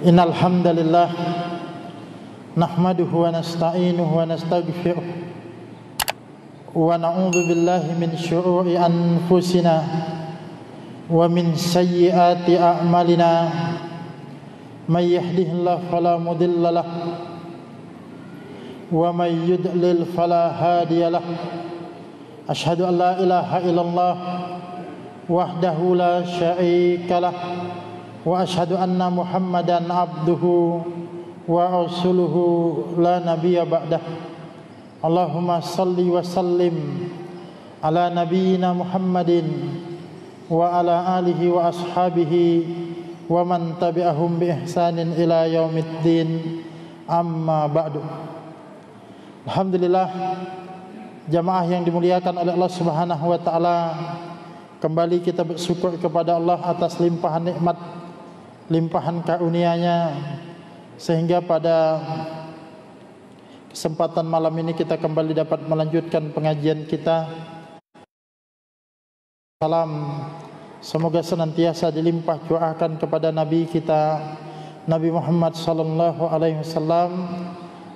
Innal hamdalillah nahmaduhu wa nasta'inuhu wa nastaghfiruh wa na'udzu billahi min syururi anfusina wa min sayyiati a'malina may yahdihillahu fala mudilla lahu wa may yudlil fala hadiya lahu. Asyhadu an la ilaha illallah wahdahu la syarika lah wa asyhadu anna Muhammadan abduhu wa rasuluhu la nabiyya ba'dah. Allahumma salli wa sallim ala nabiyyina Muhammadin wa ala alihi wa ashabihi wa man tabi'ahum bi ihsanin ila yaumiddin, amma ba'du. Alhamdulillah, jamaah yang dimuliakan oleh Allah Subhanahu wa taala, kembali kita bersyukur kepada Allah atas limpahan nikmat, limpahan karunia-Nya, sehingga pada kesempatan malam ini kita kembali dapat melanjutkan pengajian kita. Salam semoga senantiasa dilimpah curahkan kepada Nabi kita Nabi Muhammad sallallahu alaihi wasallam,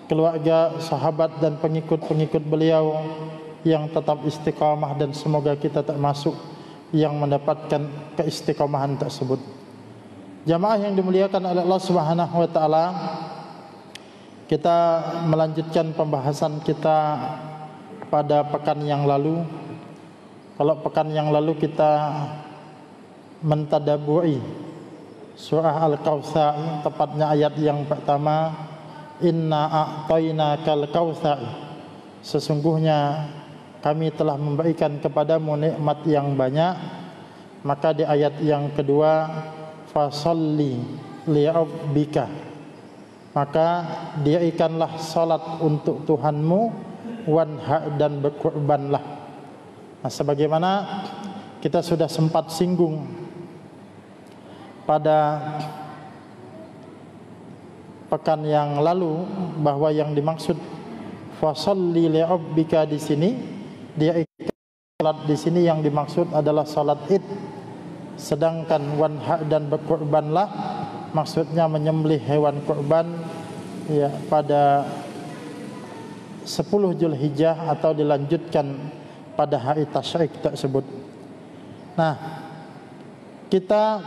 keluarga, sahabat dan pengikut-pengikut beliau yang tetap istiqamah, dan semoga kita termasuk yang mendapatkan keistiqamahan tersebut. Jamaah yang dimuliakan oleh Allah Subhanahu wa taala, kita melanjutkan pembahasan kita pada pekan yang lalu. Kalau pekan yang lalu kita mentadabburi surah Al-Kautsar, tepatnya ayat yang pertama, inna a'tainakal kautsar, sesungguhnya kami telah memberikan kepadamu nikmat yang banyak. Maka di ayat yang kedua, fasalli lirabbika, maka dirikanlah salat untuk Tuhanmu, wanhar, dan berkurbanlah. Nah, sebagaimana kita sudah sempat singgung pada pekan yang lalu, bahwa yang dimaksud fasalli lirabbika di sini, dirikan salat di sini yang dimaksud adalah salat Id. Sedangkan wanhar dan berkurbanlah maksudnya menyembelih hewan kurban ya pada 10 Zulhijjah atau dilanjutkan pada hari tasyrik tersebut. Nah, kita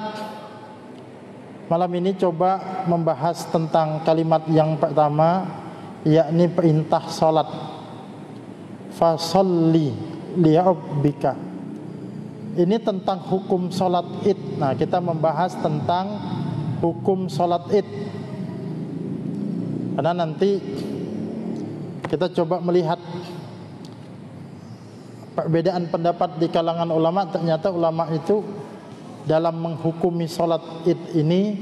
malam ini coba membahas tentang kalimat yang pertama, yakni perintah salat. Fasalli lirabbika. Ini tentang hukum salat Id. Nah, kita membahas tentang hukum salat Id, karena nanti kita coba melihat perbedaan pendapat di kalangan ulama. Ternyata ulama itu dalam menghukumi salat Id ini,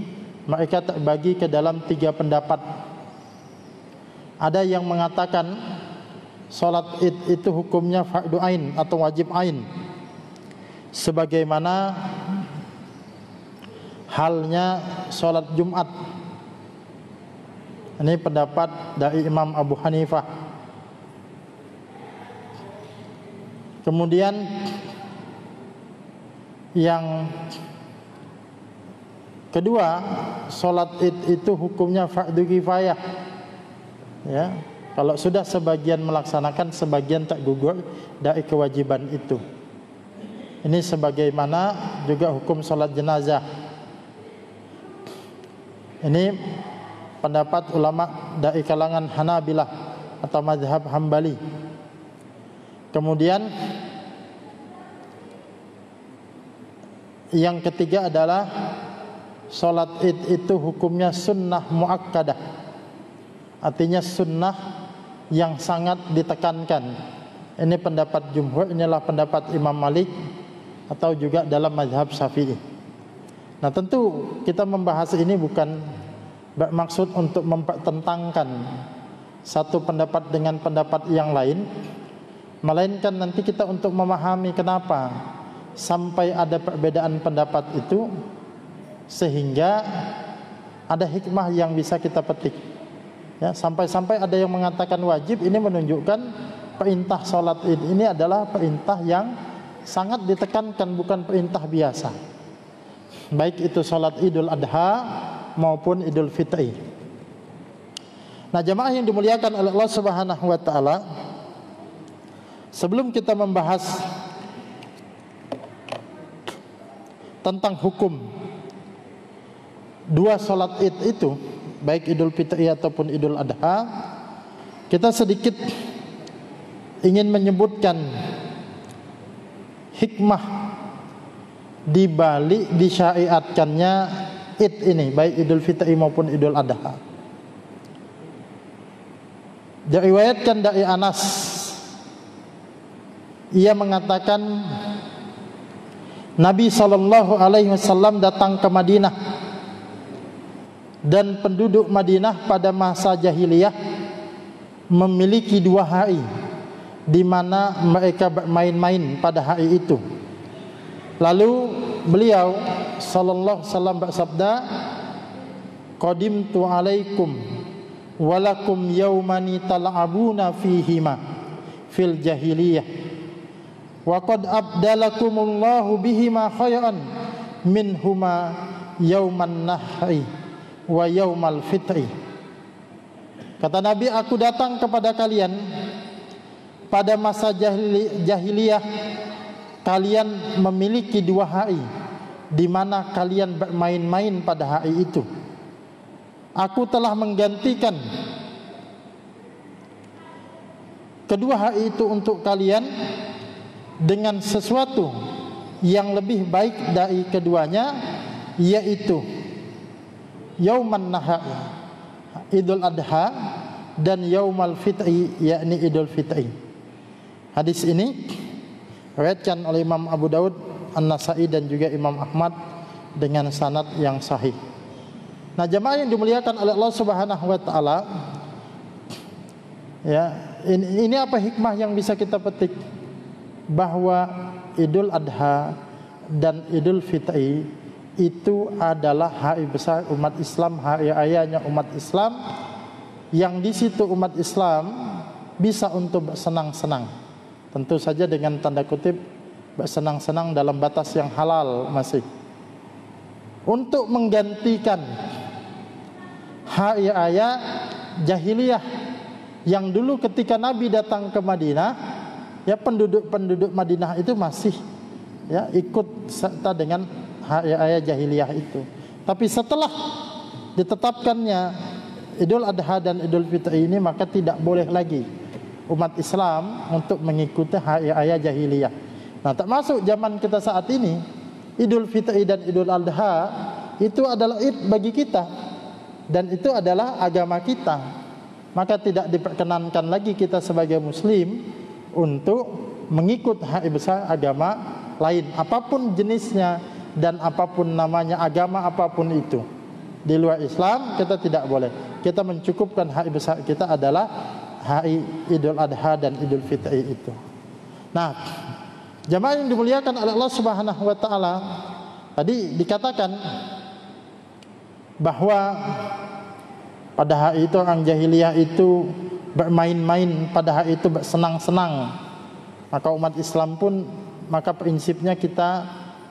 mereka terbagi ke dalam 3 pendapat. Ada yang mengatakan salat Id itu hukumnya fardu ain atau wajib ain, sebagaimana halnya salat Jumat. Ini pendapat dari Imam Abu Hanifah. Kemudian yang kedua, salat Id itu hukumnya fardu kifayah. Ya, kalau sudah sebagian melaksanakan, sebagian tak gugur dari kewajiban itu. Ini sebagaimana juga hukum salat jenazah. Ini pendapat ulama dari kalangan Hanabilah atau mazhab Hambali. Kemudian yang ketiga adalah salat Id itu hukumnya sunnah muakkadah, artinya sunnah yang sangat ditekankan. Ini pendapat jumhur, inilah pendapat Imam Malik atau juga dalam mazhab Syafi'i. Nah, tentu kita membahas ini bukan bermaksud untuk mempertentangkan satu pendapat dengan pendapat yang lain, melainkan nanti kita untuk memahami kenapa sampai ada perbedaan pendapat itu, sehingga ada hikmah yang bisa kita petik. Ya, sampai-sampai ada yang mengatakan wajib. Ini menunjukkan perintah salat Id ini adalah perintah yang sangat ditekankan, bukan perintah biasa. Baik itu salat Idul Adha maupun Idul Fitri. Nah, jamaah yang dimuliakan oleh Allah Subhanahu wa taala, sebelum kita membahas tentang hukum dua salat Id itu, baik Idul Fitri ataupun Idul Adha, kita sedikit ingin menyebutkan hikmah di balik disyariatkannya Id ini, baik Idul Fitri maupun Idul Adha. Diriwayatkan dari Anas, ia mengatakan Nabi SAW datang ke Madinah, dan penduduk Madinah pada masa jahiliyah memiliki 2 hari di mana mereka bermain-main pada hari itu. Lalu beliau sallallahu alaihi wasallam bersabda, "Qadimtu alaikum walakum yaumani tal'abuna fihima fil jahiliyah wa qad abdalakumullahu bihima khairan minhuma yauman nahri wa yaumal fitri." Kata Nabi, aku datang kepada kalian pada masa jahiliyah, kalian memiliki 2 hari di mana kalian bermain-main pada hari itu. Aku telah menggantikan kedua hari itu untuk kalian dengan sesuatu yang lebih baik dari keduanya, yaitu Yauman Nahar, Idul Adha, dan Yaumal Fitri, yakni Idul Fitri. Hadis ini diriwayatkan oleh Imam Abu Daud, An-Nasa'i dan juga Imam Ahmad dengan sanad yang sahih. Nah, jemaah yang dimuliakan oleh Allah Subhanahu wa taala, ya, ini apa hikmah yang bisa kita petik? Bahwa Idul Adha dan Idul Fitri itu adalah hari besar umat Islam, hari rayanya umat Islam, yang di situ umat Islam bisa untuk bersenang-senang. Tentu saja dengan tanda kutip bersenang-senang dalam batas yang halal masih. Untuk menggantikan hari raya jahiliyah yang dulu ketika Nabi datang ke Madinah, ya, penduduk Madinah itu masih, ya, ikut serta dengan hari raya jahiliyah itu. Tapi setelah ditetapkannya Idul Adha dan Idul Fitri ini, maka tidak boleh lagi umat Islam untuk mengikuti hari raya jahiliyah. Nah, termasuk zaman kita saat ini, Idul Fitri dan Idul Adha itu adalah Id bagi kita, dan itu adalah agama kita. Maka tidak diperkenankan lagi kita sebagai muslim untuk mengikut hari besar agama lain, apapun jenisnya dan apapun namanya, agama apapun itu. Di luar Islam kita tidak boleh. Kita mencukupkan hari besar kita adalah hari Idul Adha dan Idul Fitri itu. Nah, jemaah yang dimuliakan oleh Allah Subhanahu wa taala, tadi dikatakan bahwa pada hari itu orang jahiliyah itu bermain-main, pada hari itu bersenang-senang. Maka umat Islam pun, maka prinsipnya kita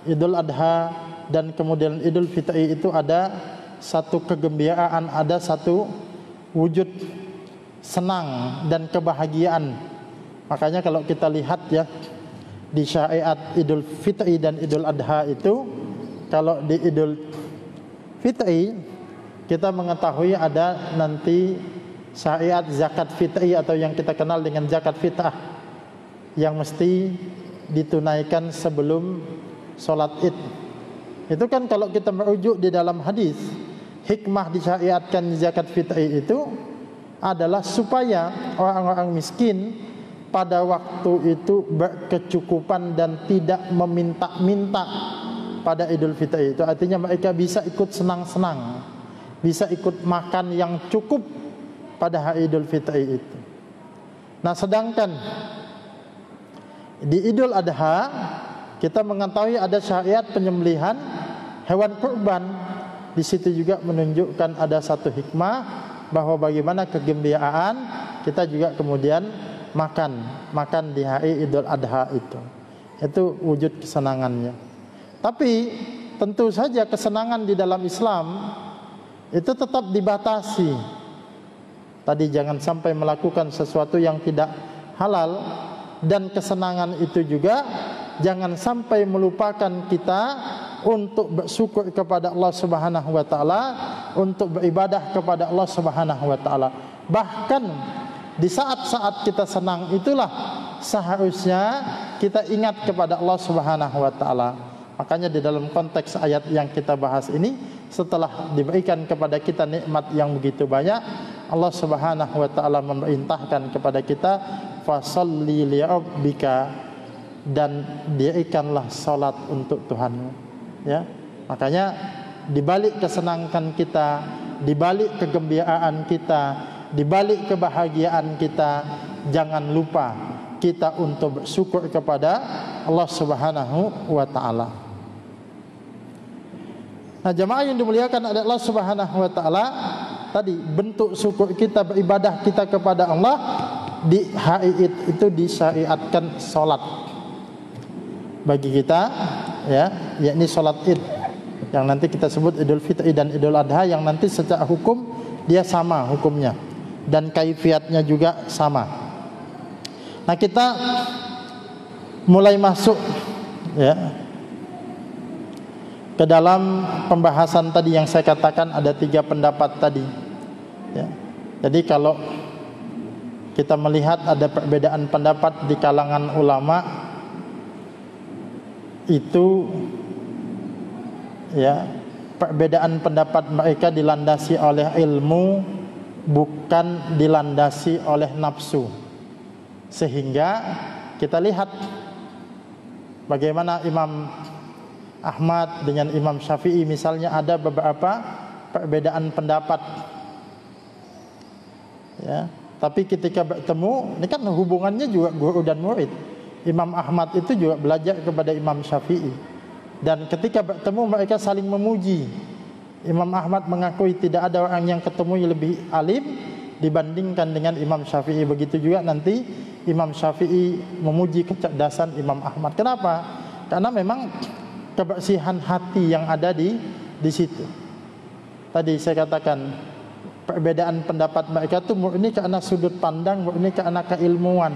Idul Adha dan kemudian Idul Fitri itu ada satu kegembiraan, ada satu wujud senang dan kebahagiaan. Makanya kalau kita lihat, ya, di syariat Idul Fitri dan Idul Adha itu, kalau di Idul Fitri kita mengetahui ada nanti syariat zakat fitri atau yang kita kenal dengan zakat fitrah yang mesti ditunaikan sebelum sholat Id. Itu kan kalau kita merujuk di dalam hadis, hikmah disyariatkan zakat fitri itu adalah supaya orang-orang miskin pada waktu itu berkecukupan dan tidak meminta-minta pada Idul Fitri itu. Artinya mereka bisa ikut senang-senang, bisa ikut makan yang cukup pada hari Idul Fitri itu. Nah, sedangkan di Idul Adha kita mengetahui ada syariat penyembelihan hewan kurban. Di situ juga menunjukkan ada satu hikmah bahwa bagaimana kegembiraan kita juga kemudian makan di hari Idul Adha itu. Itu wujud kesenangannya. Tapi tentu saja kesenangan di dalam Islam itu tetap dibatasi. Tadi jangan sampai melakukan sesuatu yang tidak halal, dan kesenangan itu juga jangan sampai melupakan kita untuk bersyukur kepada Allah Subhanahu wa taala, untuk beribadah kepada Allah Subhanahu wa taala. Bahkan di saat-saat kita senang itulah seharusnya kita ingat kepada Allah Subhanahu wa taala. Makanya di dalam konteks ayat yang kita bahas ini, setelah diberikan kepada kita nikmat yang begitu banyak, Allah Subhanahu wa taala memerintahkan kepada kita fasalli li rabbika, dan dirikanlah salat untuk Tuhanmu, ya. Makanya di balik kesenangan kita, di balik kegembiraan kita, di balik kebahagiaan kita, jangan lupa kita untuk bersyukur kepada Allah Subhanahu wa taala. Nah, jemaah yang dimuliakan oleh Allah Subhanahu wa taala, tadi bentuk syukur kita, beribadah kita kepada Allah di hari itu disyariatkan salat bagi kita, ya, yakni salat Id yang nanti kita sebut Idul Fitri dan Idul Adha, yang nanti secara hukum dia sama hukumnya dan kaifiatnya juga sama. Nah, kita mulai masuk, ya, ke dalam pembahasan tadi yang saya katakan ada 3 pendapat tadi, ya. Jadi kalau kita melihat ada perbedaan pendapat di kalangan ulama, itu, ya, perbedaan pendapat mereka dilandasi oleh ilmu, bukan dilandasi oleh nafsu. Sehingga kita lihat bagaimana Imam Ahmad dengan Imam Syafi'i misalnya ada beberapa perbedaan pendapat, ya. Tapi ketika bertemu, ini kan hubungannya juga guru dan murid. Imam Ahmad itu juga belajar kepada Imam Syafi'i, dan ketika bertemu mereka saling memuji. Imam Ahmad mengakui tidak ada orang yang ketemu yang lebih alim dibandingkan dengan Imam Syafi'i. Begitu juga nanti Imam Syafi'i memuji kecerdasan Imam Ahmad. Kenapa? Karena memang kebersihan hati yang ada di situ. Tadi saya katakan perbedaan pendapat mereka itu murni karena sudut pandang, murni karena keilmuan,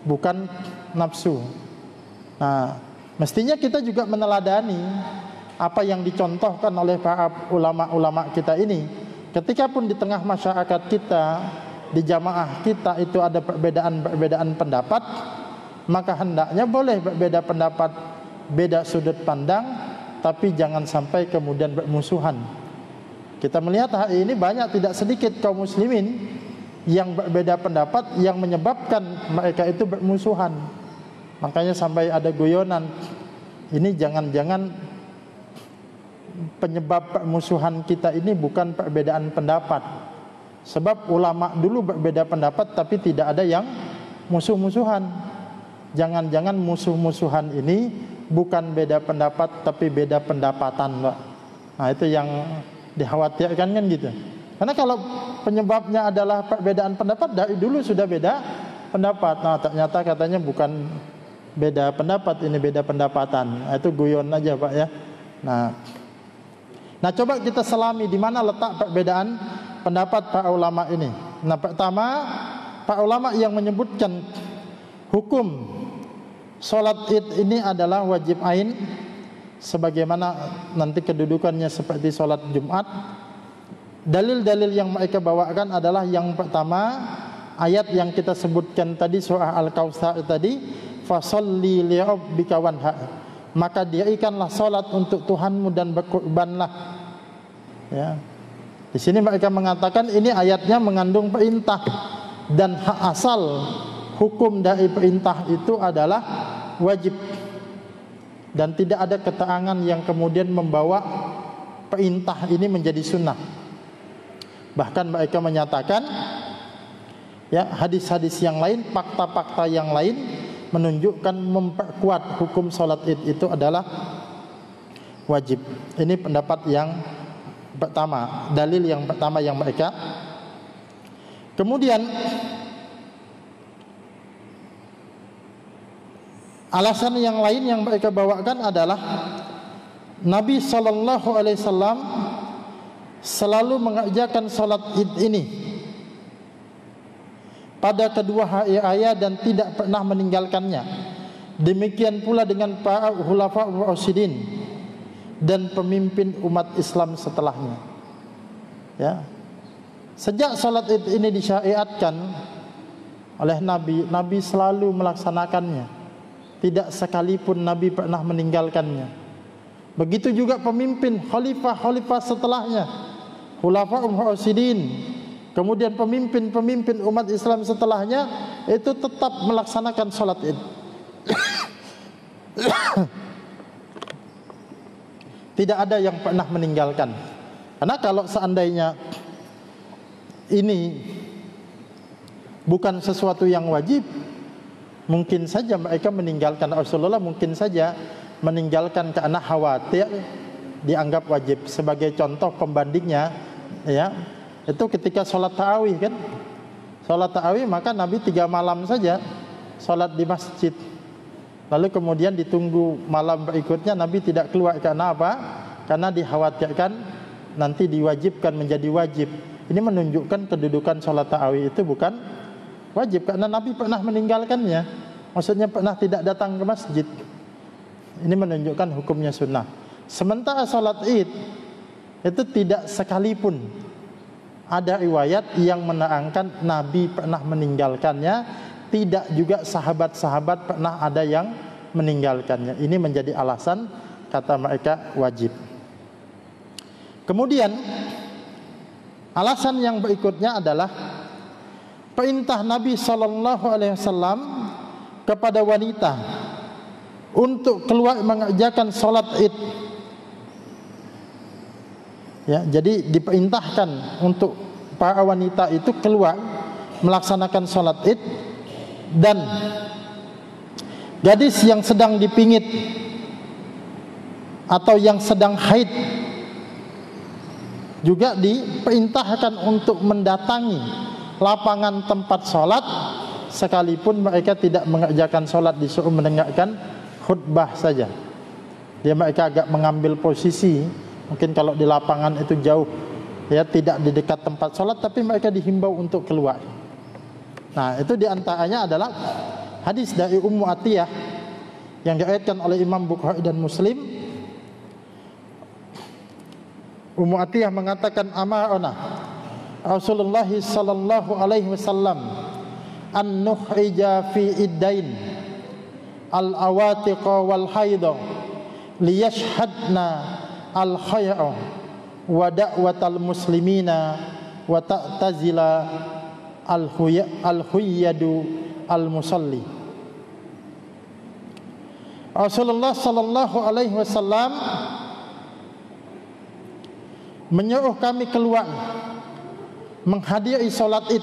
bukan nafsu. Nah, mestinya kita juga meneladani apa yang dicontohkan oleh para ulama-ulama kita ini. Ketika pun di tengah masyarakat kita, di jamaah kita itu ada perbedaan pendapat, maka hendaknya boleh berbeda pendapat, beda sudut pandang, tapi jangan sampai kemudian bermusuhan. Kita melihat hari ini banyak, tidak sedikit kaum muslimin yang berbeda pendapat yang menyebabkan mereka itu bermusuhan. Makanya sampai ada guyonan, ini jangan-jangan penyebab permusuhan kita ini bukan perbedaan pendapat. Sebab ulama dulu berbeda pendapat tapi tidak ada yang musuh-musuhan. Jangan-jangan musuh-musuhan ini bukan beda pendapat tapi beda pendapatan, Pak. Nah, itu yang dikhawatirkan kan gitu. Karena kalau penyebabnya adalah perbedaan pendapat, dari dulu sudah beda pendapat. Nah, ternyata katanya bukan beda pendapat, ini beda pendapatan. Nah, itu guyon aja, Pak, ya. Nah, coba kita selami di mana letak perbedaan pendapat para ulama ini. Nah, pertama, para ulama yang menyebutkan hukum salat Id ini adalah wajib ain, sebagaimana nanti kedudukannya seperti salat Jumat. Dalil-dalil yang mereka bawakan adalah yang pertama, ayat yang kita sebutkan tadi, surah Al-Kautsar tadi, fasalli li rabbika wanhar, maka dirikanlah salat untuk Tuhanmu dan berkurbanlah. Ya. Di sini mereka mengatakan ini ayatnya mengandung perintah, dan hak asal hukum dari perintah itu adalah wajib, dan tidak ada keterangan yang kemudian membawa perintah ini menjadi sunnah. Bahkan mereka menyatakan, ya, hadis-hadis yang lain, fakta-fakta yang lain menunjukkan memperkuat hukum salat Id itu adalah wajib. Ini pendapat yang pertama, dalil yang pertama yang mereka. Kemudian alasan yang lain yang mereka bawakan adalah Nabi SAW selalu mengerjakan salat Id ini pada kedua hari raya dan tidak pernah meninggalkannya. Demikian pula dengan para khulafaur rasyidin dan pemimpin umat Islam setelahnya. Ya. Sejak salat Id ini disyariatkan oleh Nabi, Nabi selalu melaksanakannya. Tidak sekalipun Nabi pernah meninggalkannya. Begitu juga pemimpin khalifah-khalifah setelahnya, khulafaur rasyidin, kemudian pemimpin-pemimpin umat Islam setelahnya itu tetap melaksanakan salat Id. Tidak ada yang pernah meninggalkan. Karena kalau seandainya ini bukan sesuatu yang wajib, mungkin saja mereka meninggalkan. Rasulullah mungkin saja meninggalkan karena khawatir dianggap wajib. Sebagai contoh pembandingnya, ya, itu ketika sholat tarawih kan, sholat tarawih maka Nabi 3 malam saja sholat di masjid. Lalu kemudian ditunggu malam berikutnya Nabi tidak keluar. Karena apa? Karena dikhawatirkan nanti diwajibkan menjadi wajib. Ini menunjukkan kedudukan sholat tarawih itu bukan wajib, karena Nabi pernah meninggalkannya. Maksudnya pernah tidak datang ke masjid. Ini menunjukkan hukumnya sunnah. Sementara sholat Id itu tidak sekalipun ada riwayat yang menerangkan Nabi pernah meninggalkannya. Tidak juga sahabat-sahabat pernah ada yang meninggalkannya. Ini menjadi alasan kata mereka wajib. Kemudian alasan yang berikutnya adalah perintah Nabi SAW kepada wanita untuk keluar mengerjakan sholat Id. Ya, jadi diperintahkan untuk para wanita itu keluar melaksanakan sholat Id. Dan gadis yang sedang dipingit atau yang sedang haid juga diperintahkan untuk mendatangi lapangan tempat sholat, sekalipun mereka tidak mengerjakan sholat, disuruh mendengarkan khutbah saja. Dia mereka agak mengambil posisi, mungkin kalau di lapangan itu jauh, ya, tidak di dekat tempat sholat, tapi mereka dihimbau untuk keluar. Nah, itu diantaranya adalah hadis dari Ummu Atiyah yang diriwayatkan oleh Imam Bukhari dan Muslim. Ummu Atiyah mengatakan, amarna Rasulullah sallallahu alaihi wasallam an nukhrija fi iddain al-awatiqa wal haidha liyashhadna al-khayra wa da'watal muslimina wa ta'tazila al-huyyadu al-musalli. Rasulullah sallallahu alaihi wasallam menyuruh kami keluar menghadiri salat Id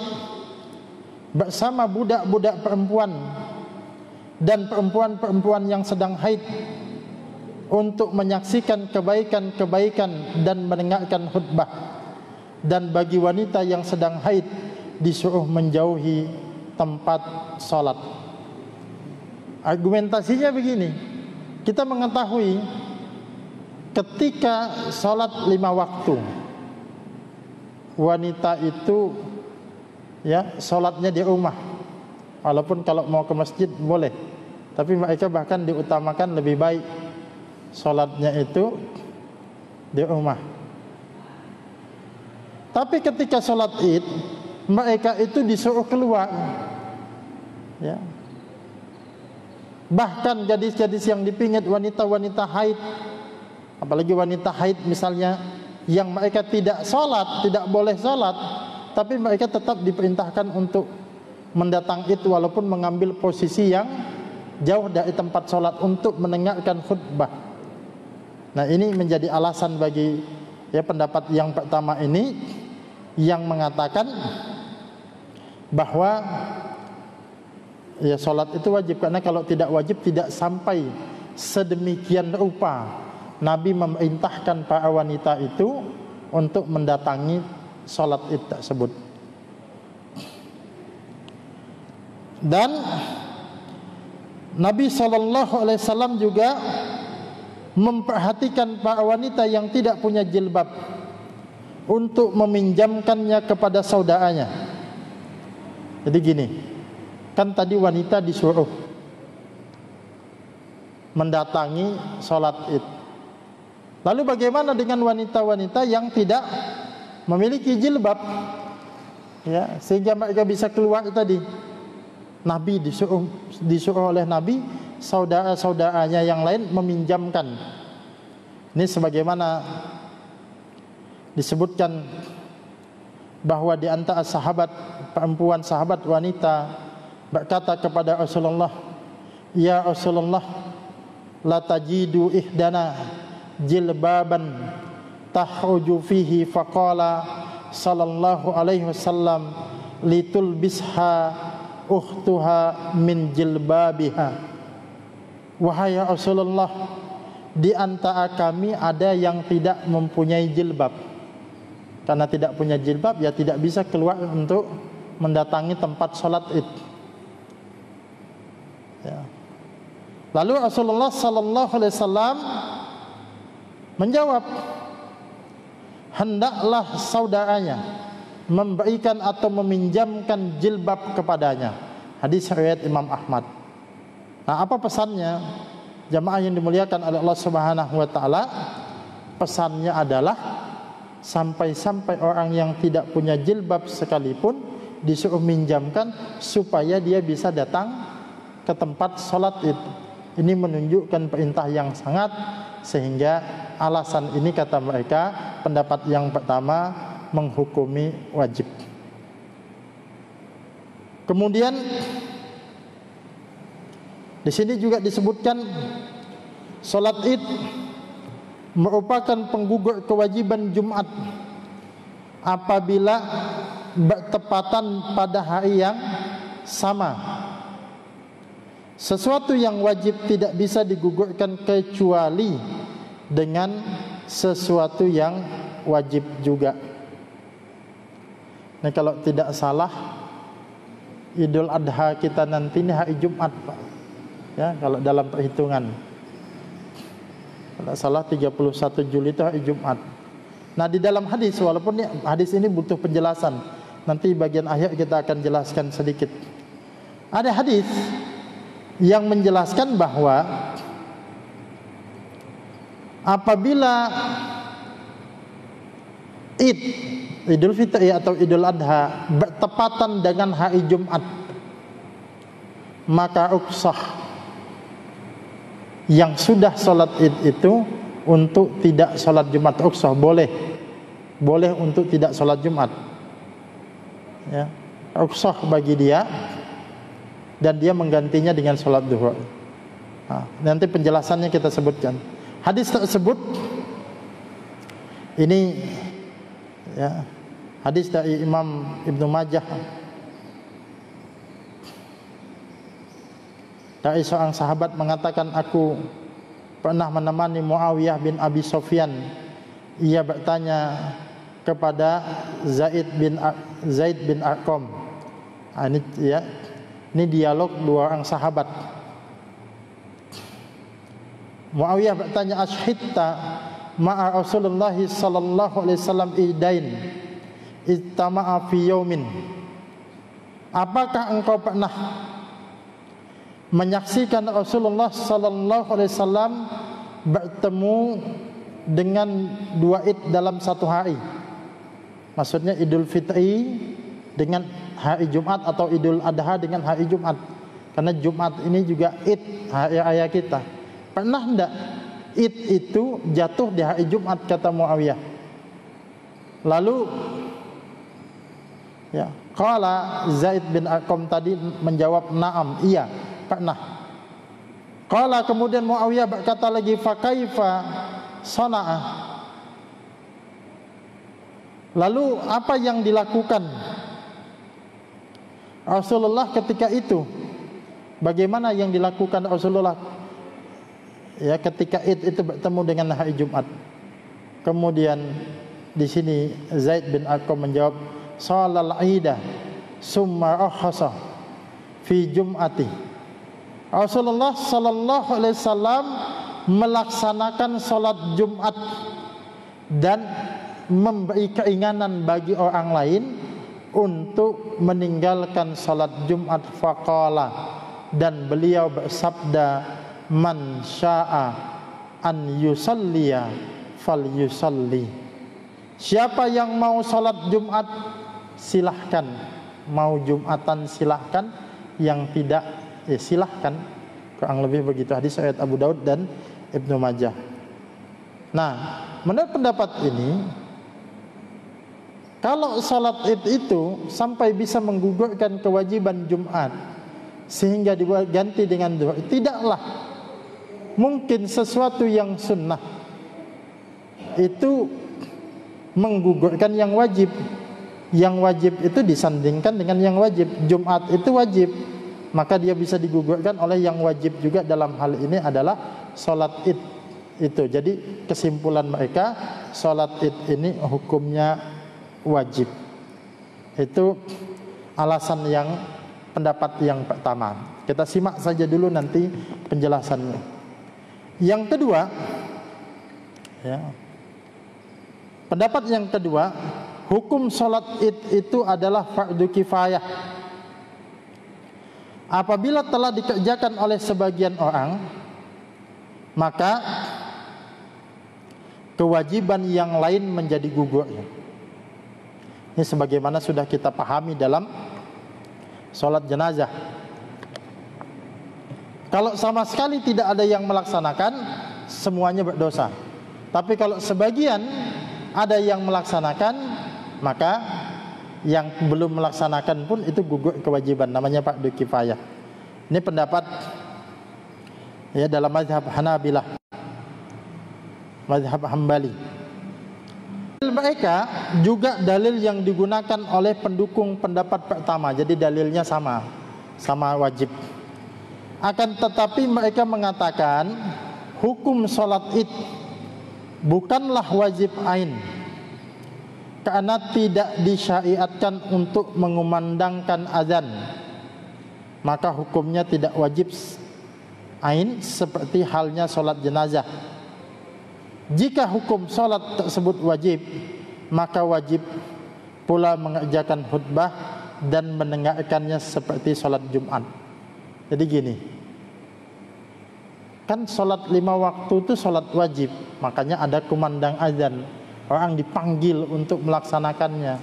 bersama budak-budak perempuan dan perempuan-perempuan yang sedang haid untuk menyaksikan kebaikan-kebaikan dan mendengarkan khutbah. Dan bagi wanita yang sedang haid disuruh menjauhi tempat salat. Argumentasinya begini, kita mengetahui ketika salat 5 waktu, wanita itu ya salatnya di rumah. Walaupun kalau mau ke masjid boleh, tapi mereka bahkan diutamakan lebih baik salatnya itu di rumah. Tapi ketika salat Id, mereka itu disuruh keluar, ya. Bahkan gadis-gadis yang dipingit, wanita-wanita haid, apalagi wanita haid misalnya, yang mereka tidak sholat, tidak boleh sholat, tapi mereka tetap diperintahkan untuk mendatang Id walaupun mengambil posisi yang jauh dari tempat sholat untuk mendengarkan khutbah. Nah, ini menjadi alasan bagi ya pendapat yang pertama ini, yang mengatakan bahwa ya sholat itu wajib, karena kalau tidak wajib tidak sampai sedemikian rupa Nabi memerintahkan para wanita itu untuk mendatangi sholat Id tersebut. Dan Nabi SAW juga memperhatikan para wanita yang tidak punya jilbab untuk meminjamkannya kepada saudaranya. Jadi gini, kan tadi wanita disuruh mendatangi sholat Id. Lalu bagaimana dengan wanita-wanita yang tidak memiliki jilbab, ya, sehingga mereka bisa keluar tadi? Nabi disuruh oleh Nabi saudara-saudaranya yang lain meminjamkan. Ini sebagaimana disebutkan bahwa di antara sahabat perempuan, sahabat wanita berkata kepada Rasulullah, "Ya Rasulullah, la tajidu ihdana jilbaban tahruju fihi." Faqala sallallahu alaihi wasallam, "Litulbisha ukhtuha min jilbabiha." Wahai Rasulullah, di antara kami ada yang tidak mempunyai jilbab. Karena tidak punya jilbab, ya tidak bisa keluar untuk mendatangi tempat sholat Id, ya. Lalu Rasulullah sallallahu alaihi wasallam menjawab, hendaklah saudaranya memberikan atau meminjamkan jilbab kepadanya. Hadis riwayat Imam Ahmad. Nah, apa pesannya? Jamaah yang dimuliakan oleh Allah Subhanahu wa taala, pesannya adalah sampai-sampai orang yang tidak punya jilbab sekalipun disuruh minjamkan supaya dia bisa datang ke tempat sholat Id. Ini menunjukkan perintah yang sangat, sehingga alasan ini kata mereka, pendapat yang pertama menghukumi wajib. Kemudian di sini juga disebutkan sholat Id merupakan penggugur kewajiban Jumat apabila bertepatan pada hari yang sama. Sesuatu yang wajib tidak bisa digugurkan kecuali dengan sesuatu yang wajib juga. Nah, kalau tidak salah, Idul Adha kita nanti ini hari Jumat, Pak. Ya, kalau dalam perhitungan. Tidak salah 31 Juli itu hari Jumat. Nah, di dalam hadis, walaupun hadis ini butuh penjelasan, nanti bagian akhir kita akan jelaskan sedikit. Ada hadis yang menjelaskan bahwa apabila Idul Fitri atau Idul Adha bertepatan dengan hari Jumat, maka rukhsah yang sudah sholat Id itu untuk tidak sholat Jumat. Rukhsah, boleh untuk tidak sholat Jumat, ya, rukhsah bagi dia, dan dia menggantinya dengan sholat duhur. Nah, nanti penjelasannya kita sebutkan. Hadis tersebut ini, ya, hadis dari Imam Ibnu Majah dari seorang sahabat mengatakan, aku pernah menemani Muawiyah bin Abi Sufyan. Ia bertanya kepada Zaid bin Arqam. Ini, ya, ini dialog dua orang sahabat. Muawiyah bertanya, ashhidta ma'a Rasulullah sallallahu alaihi wasallam idain ijtama'a fi yaumin. Apakah engkau pernah menyaksikan Rasulullah sallallahu alaihi wasallam bertemu dengan dua Id dalam satu hari? Maksudnya Idul Fitri dengan hari Jumat atau Idul Adha dengan hari Jumat. Karena Jumat ini juga Id, hari raya kita. Pernah enggak Id itu jatuh di hari Jumat, kata Muawiyah. Lalu, ya, qala Zaid bin Arqam tadi menjawab, na'am, iya, pernah. Qala, kemudian Muawiyah berkata lagi, fa kaifa sana'a. Lalu apa yang dilakukan Rasulullah ketika itu? Bagaimana yang dilakukan Rasulullah, ya, ketika Id itu bertemu dengan hari Jumat? Kemudian di sini Zaid bin Arqam menjawab, shalal aidah summa rahasa fi jum'ati. Rasulullah sallallahu alaihi wasallam melaksanakan salat Jumat dan memberi keinginan bagi orang lain untuk meninggalkan salat Jumat. Faqala, dan beliau bersabda, man syaa an yusalliya falyusalli. Siapa yang mau salat Jumat silahkan, mau Jumatan silahkan, yang tidak ya silahkan. Kurang lebih begitu hadis riwayat Abu Daud dan Ibnu Majah. Nah, menurut pendapat ini, kalau salat Id itu sampai bisa menggugurkan kewajiban Jumat sehingga diganti dengan duha, tidaklah mungkin sesuatu yang sunnah itu menggugurkan yang wajib. Yang wajib itu disandingkan dengan yang wajib. Jumat itu wajib, maka dia bisa digugurkan oleh yang wajib juga. Dalam hal ini adalah salat Id itu. Jadi kesimpulan mereka, salat Id ini hukumnya wajib. Itu alasan yang pendapat yang pertama. Kita simak saja dulu nanti penjelasannya. Yang kedua, ya, pendapat yang kedua, hukum salat Id itu adalah fardu kifayah. Apabila telah dikerjakan oleh sebagian orang, maka kewajiban yang lain menjadi gugur. Ini sebagaimana sudah kita pahami dalam salat jenazah. Kalau sama sekali tidak ada yang melaksanakan, semuanya berdosa. Tapi kalau sebagian ada yang melaksanakan, maka yang belum melaksanakan pun itu gugur kewajiban, namanya fardu kifayah. Ini pendapat ya dalam mazhab Hanabilah, mazhab Hambali. Mereka juga dalil yang digunakan oleh pendukung pendapat pertama. Jadi dalilnya sama wajib. Akan tetapi mereka mengatakan hukum salat Id bukanlah wajib ain, karena tidak disyariatkan untuk mengumandangkan azan, maka hukumnya tidak wajib ain seperti halnya salat jenazah. Jika hukum salat tersebut wajib, maka wajib pula mengerjakan khutbah dan mendengarkannya seperti salat Jumat. Jadi gini, kan salat 5 waktu itu salat wajib, makanya ada kumandang azan. Orang dipanggil untuk melaksanakannya.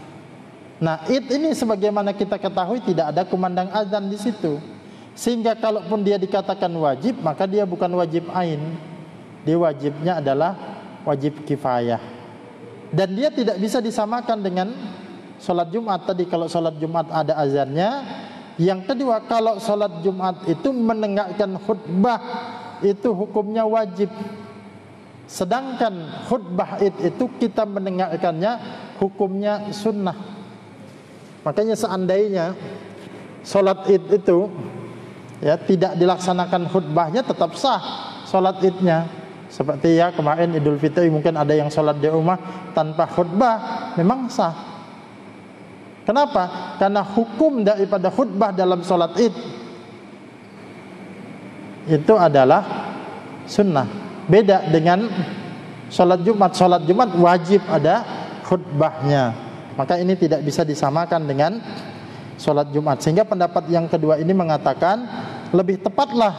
Nah, Id ini sebagaimana kita ketahui tidak ada kumandang azan di situ. Sehingga kalaupun dia dikatakan wajib, maka dia bukan wajib ain. Dia wajibnya adalah wajib kifayah. Dan dia tidak bisa disamakan dengan salat Jumat tadi. Kalau salat Jumat ada azannya. Yang kedua, kalau salat Jumat itu mendengarkan khutbah, itu hukumnya wajib. Sedangkan khutbah Id itu kita mendengarkannya hukumnya sunnah. Makanya seandainya salat Id itu ya tidak dilaksanakan khutbahnya, tetap sah salat Idnya. Seperti ya kemarin Idul Fitri mungkin ada yang salat di rumah tanpa khutbah, memang sah. Kenapa? Karena hukum daripada khutbah dalam salat Id itu adalah sunnah. Beda dengan salat Jumat. Salat Jumat wajib ada khutbahnya. Maka ini tidak bisa disamakan dengan salat Jumat. Sehingga pendapat yang kedua ini mengatakan lebih tepatlah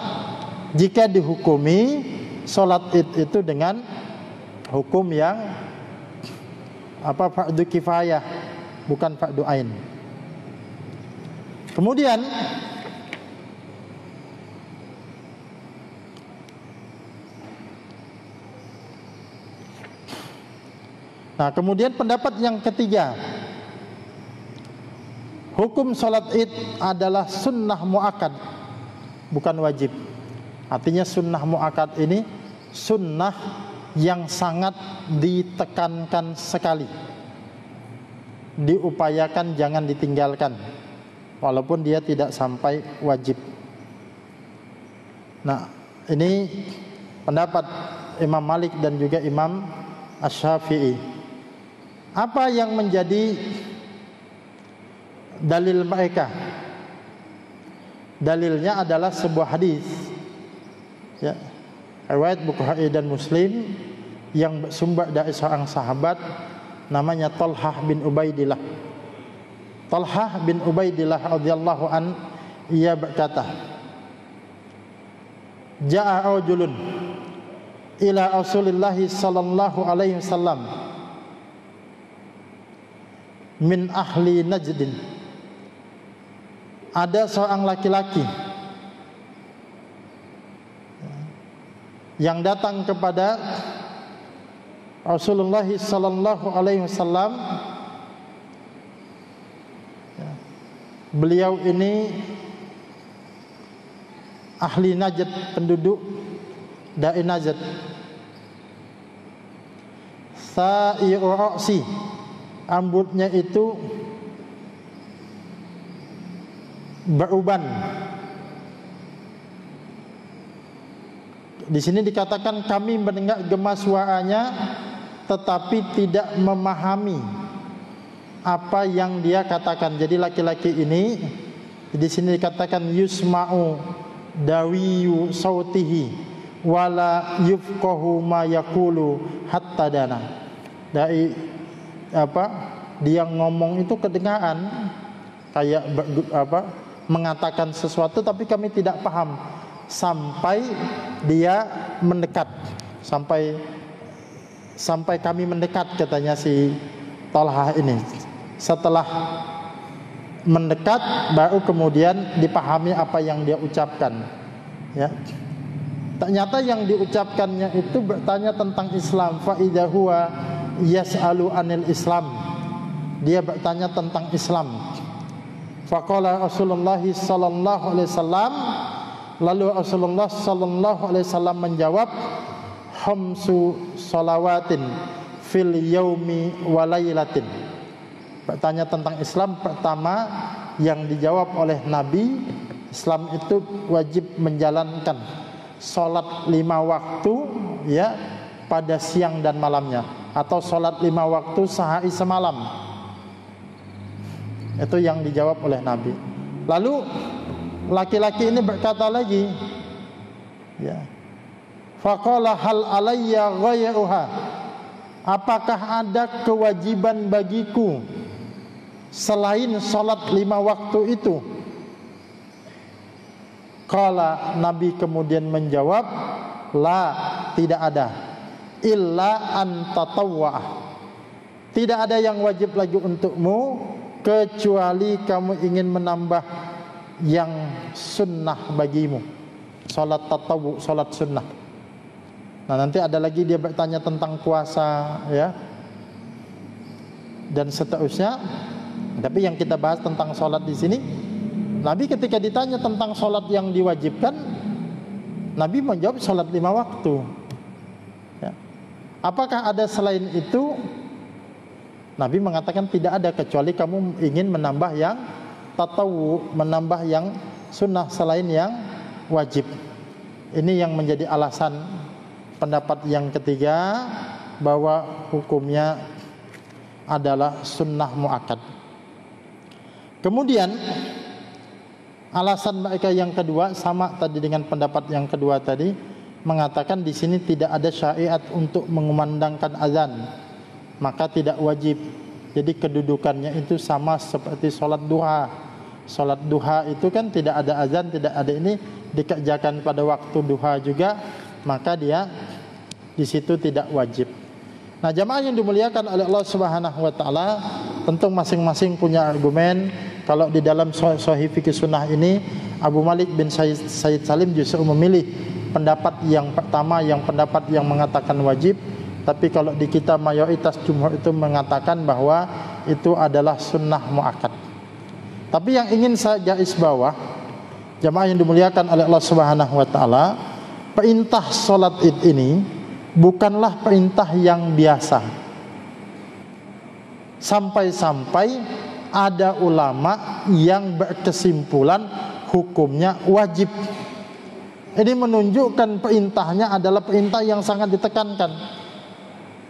jika dihukumi salat Id itu dengan hukum yang fardu kifayah, bukan fardu ain. Kemudian pendapat yang ketiga, hukum salat Id adalah sunnah muakkad, bukan wajib. Artinya sunnah muakkad ini sunnah yang sangat ditekankan sekali, diupayakan jangan ditinggalkan, walaupun dia tidak sampai wajib. Nah, ini pendapat Imam Malik dan juga Imam Asy-Syafi'i. Apa yang menjadi dalil mereka? Dalilnya adalah sebuah hadis, ya, riwayat Bukhari dan Muslim yang bersumber dari seorang sahabat, namanya Talhah bin Ubaidillah. Talhah bin Ubaidillah radhiyallahu an, ia berkata, Ja'a rajulun ila Rasulillah sallallahu alaihi wasallam min ahli Najdin. Ada seorang laki-laki yang datang kepada Rasulullah sallallahu alaihi wasallam. Beliau ini ahli Najd, penduduk Da'i Najd. Sa'i'u ra'si, rambutnya itu beruban. Di sini dikatakan kami mendengar gema suaranya tetapi tidak memahami apa yang dia katakan. Jadi laki-laki ini di sini dikatakan yusma'u dawiyu sautihi wala yufqahu ma yaqulu hatta dana. Dari dia ngomong itu kedengaran kayak mengatakan sesuatu tapi kami tidak paham sampai dia mendekat, sampai kami mendekat, katanya si Talhah ini. Setelah mendekat baru kemudian dipahami apa yang dia ucapkan, ya. Ternyata yang diucapkannya itu bertanya tentang Islam. Fa idza huwa yas'alu anil Islam, dia bertanya tentang Islam. Faqala Rasulullah sallallahu alaihi wasallam, lalu Rasulullah sallallahu alaihi wasallam menjawab, khamsu salawatin fil yaumi wa lailatin. Bertanya tentang Islam, pertama yang dijawab oleh Nabi, Islam itu wajib menjalankan salat 5 waktu, ya, pada siang dan malamnya, atau salat 5 waktu sehari semalam. Itu yang dijawab oleh Nabi. Lalu laki-laki ini berkata lagi, ya, faqala hal alayya ghayruha, apakah ada kewajiban bagiku selain salat 5 waktu itu? Qala, Nabi kemudian menjawab, la, tidak ada, illa an tatawwa', tidak ada yang wajib lagi untukmu kecuali kamu ingin menambah yang sunnah bagimu, salat tatawu, salat sunnah. Nah, nanti ada lagi dia bertanya tentang puasa, ya, dan seterusnya. Tapi yang kita bahas tentang salat di sini, Nabi ketika ditanya tentang salat yang diwajibkan, Nabi menjawab salat 5 waktu, ya. Apakah ada selain itu? Nabi mengatakan tidak ada, kecuali kamu ingin menambah yang tatawu, menambah yang sunnah selain yang wajib. Ini yang menjadi alasan pendapat yang ketiga, bahwa hukumnya adalah sunnah muakkad. Kemudian alasan mereka yang kedua sama tadi dengan pendapat yang kedua tadi, mengatakan di sini tidak ada syariat untuk mengumandangkan azan, maka tidak wajib. Jadi kedudukannya itu sama seperti sholat duha. Sholat duha itu kan tidak ada azan, tidak ada ini, dikerjakan pada waktu duha juga, maka dia di situ tidak wajib. Nah, jamaah yang dimuliakan oleh Allah Subhanahu wa taala, tentu masing-masing punya argumen. Kalau di dalam Sahih Fikih Sunnah ini, Abu Malik bin Said Salim justru memilih pendapat yang pertama, yang pendapat yang mengatakan wajib. Tapi kalau di kita mayoritas jumhur itu mengatakan bahwa itu adalah sunnah muakkad. Tapi yang ingin saya garis bawah, jamaah yang dimuliakan oleh Allah Subhanahu wa taala, perintah salat Id ini bukanlah perintah yang biasa. Sampai-sampai ada ulama yang berkesimpulan hukumnya wajib. Ini menunjukkan perintahnya adalah perintah yang sangat ditekankan.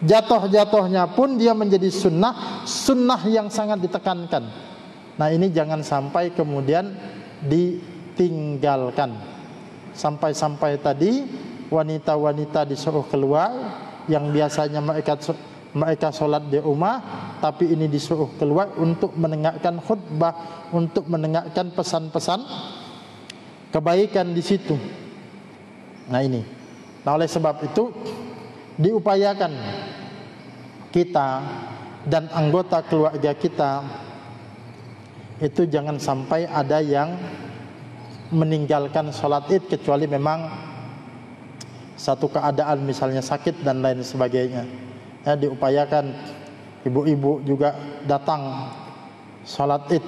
Jatuh-jatuhnya pun dia menjadi sunnah, sunnah yang sangat ditekankan. Nah, ini jangan sampai kemudian ditinggalkan. Sampai-sampai tadi wanita-wanita disuruh keluar, yang biasanya mereka mereka sholat di rumah, tapi ini disuruh keluar untuk mendengarkan khutbah, untuk mendengarkan pesan-pesan kebaikan di situ. Nah ini, nah oleh sebab itu diupayakan kita dan anggota keluarga kita itu jangan sampai ada yang meninggalkan sholat id kecuali memang satu keadaan misalnya sakit dan lain sebagainya. Ya, diupayakan ibu-ibu juga datang sholat id.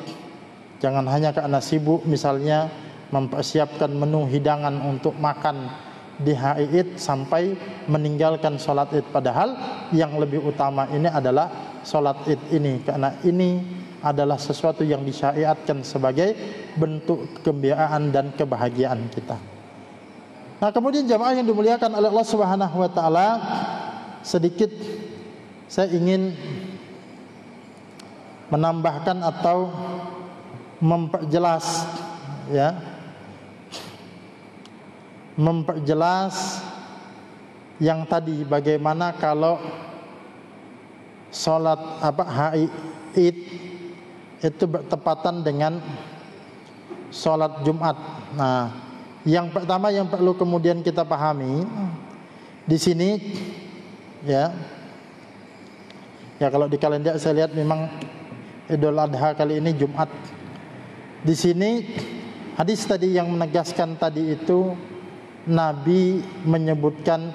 Jangan hanya karena sibuk misalnya mempersiapkan menu hidangan untuk makan di hari id sampai meninggalkan sholat id. Padahal yang lebih utama ini adalah sholat id ini, karena ini adalah sesuatu yang disyariatkan sebagai bentuk kegembiraan dan kebahagiaan kita. Nah, kemudian jamaah yang dimuliakan oleh Allah Subhanahu wa taala, sedikit saya ingin menambahkan atau memperjelas, ya, memperjelas yang tadi, bagaimana kalau sholat hari id itu bertepatan dengan sholat Jumat. Nah, yang pertama yang perlu kemudian kita pahami di sini, ya kalau di kalender saya lihat memang Idul Adha kali ini Jumat. Di sini hadis tadi yang menegaskan tadi itu, Nabi menyebutkan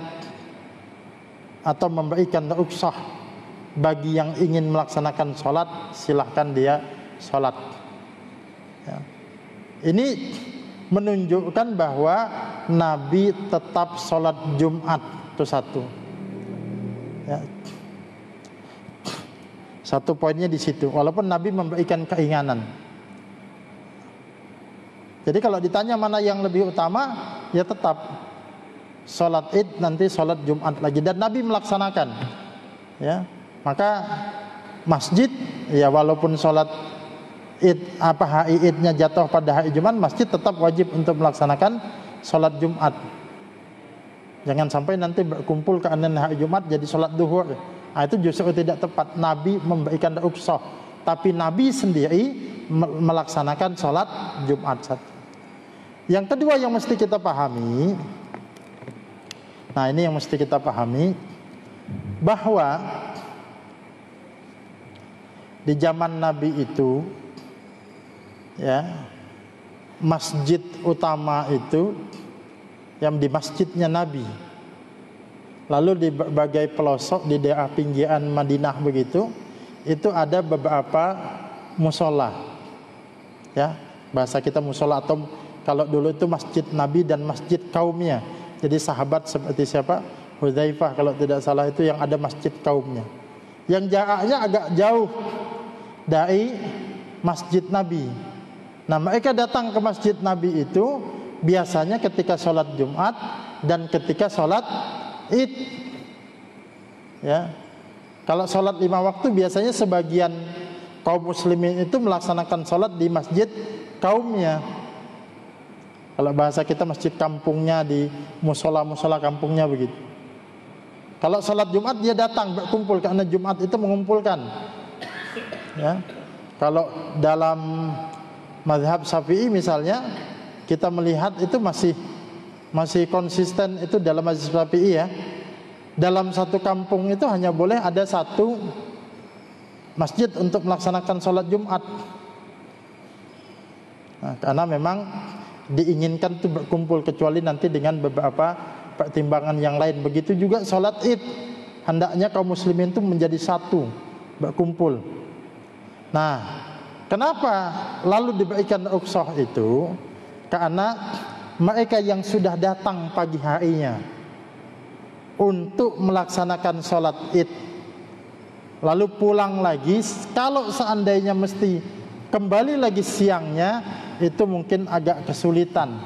atau memberikan rukhsah bagi yang ingin melaksanakan sholat, silahkan dia sholat. Ya. Ini menunjukkan bahwa Nabi tetap sholat Jumat, itu satu. Ya. Satu poinnya di situ. Walaupun Nabi memberikan keinginan. Jadi kalau ditanya mana yang lebih utama, ya tetap sholat id, nanti sholat Jumat lagi, dan Nabi melaksanakan. Ya, maka masjid, ya walaupun sholat id hari idnya jatuh pada hari Jumat, masjid tetap wajib untuk melaksanakan sholat Jumat. Jangan sampai nanti berkumpul karena hari Jumat jadi sholat duhur. Nah, itu justru tidak tepat. Nabi memberikan rukhsah, tapi Nabi sendiri melaksanakan sholat Jumat. Yang kedua yang mesti kita pahami, nah ini yang mesti kita pahami, bahwa di zaman Nabi itu, ya, masjid utama itu yang di masjidnya Nabi. Lalu di berbagai pelosok di daerah pinggiran Madinah begitu, itu ada beberapa musola. Ya, bahasa kita musola, atau kalau dulu itu masjid Nabi dan masjid kaumnya. Jadi sahabat seperti siapa? Hudzaifah kalau tidak salah, itu yang ada masjid kaumnya. Yang jaraknya agak jauh dari masjid Nabi. Nah, mereka datang ke masjid Nabi itu biasanya ketika sholat Jumat dan ketika sholat id. Ya, kalau sholat 5 waktu biasanya sebagian kaum muslimin itu melaksanakan sholat di masjid kaumnya. Kalau bahasa kita masjid kampungnya, di musola-musola kampungnya begitu. Kalau sholat Jumat dia datang berkumpul, karena Jumat itu mengumpulkan. Ya, kalau dalam mazhab Syafi'i misalnya, kita melihat itu masih konsisten itu dalam mazhab Syafi'i, ya. Dalam satu kampung itu hanya boleh ada satu masjid untuk melaksanakan sholat Jumat. Nah, karena memang diinginkan itu berkumpul, kecuali nanti dengan beberapa pertimbangan yang lain. Begitu juga sholat id, hendaknya kaum muslimin itu menjadi satu, berkumpul. Nah, kenapa lalu diberikan rukhsah itu? Karena mereka yang sudah datang pagi harinya untuk melaksanakan sholat id, lalu pulang lagi, kalau seandainya mesti kembali lagi siangnya, itu mungkin agak kesulitan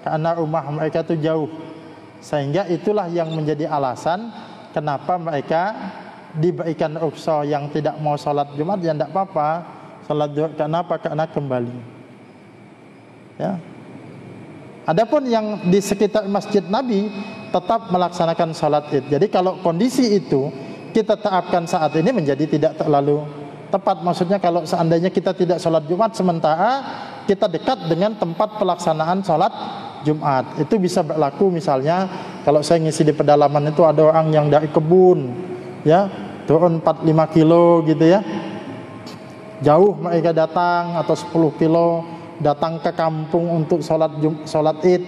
karena rumah mereka itu jauh. Sehingga itulah yang menjadi alasan kenapa mereka diberikan rukhsah. Yang tidak mau sholat Jumat ya tidak apa-apa, sholat Jumat. Kenapa? Karena kembali. Ya. Adapun yang di sekitar masjid Nabi tetap melaksanakan sholat id. Jadi kalau kondisi itu kita terapkan saat ini menjadi tidak terlalu tepat. Maksudnya kalau seandainya kita tidak sholat Jumat sementara kita dekat dengan tempat pelaksanaan sholat Jumat, itu bisa berlaku. Misalnya kalau saya ngisi di pedalaman itu ada orang yang dari kebun, ya turun 4-5 kilo gitu ya, jauh mereka datang, atau 10 kilo datang ke kampung untuk sholat id.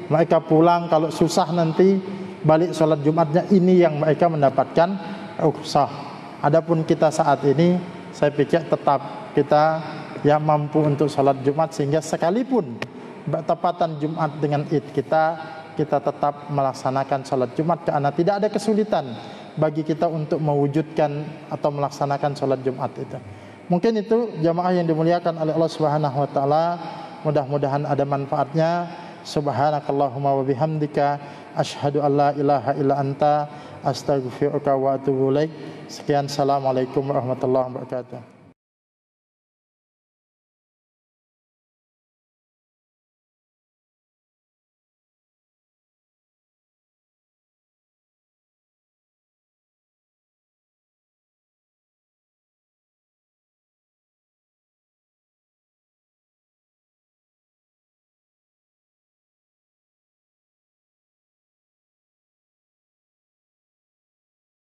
Mereka pulang, kalau susah nanti balik sholat Jumatnya, ini yang mereka mendapatkan rukhsah. Adapun kita saat ini, saya pikir tetap kita yang mampu untuk sholat Jumat, sehingga sekalipun bertepatan Jumat dengan id kita tetap melaksanakan sholat Jumat, karena tidak ada kesulitan bagi kita untuk mewujudkan atau melaksanakan sholat Jumat itu. Mungkin itu jamaah yang dimuliakan oleh Allah Subhanahu wa taala, mudah-mudahan ada manfaatnya. Subhanakallahumma wa bihamdika asyhadu an la ilaha illa anta astaghfiruka wa atubu ilaik. Sekian, assalamualaikum warahmatullahi wabarakatuh.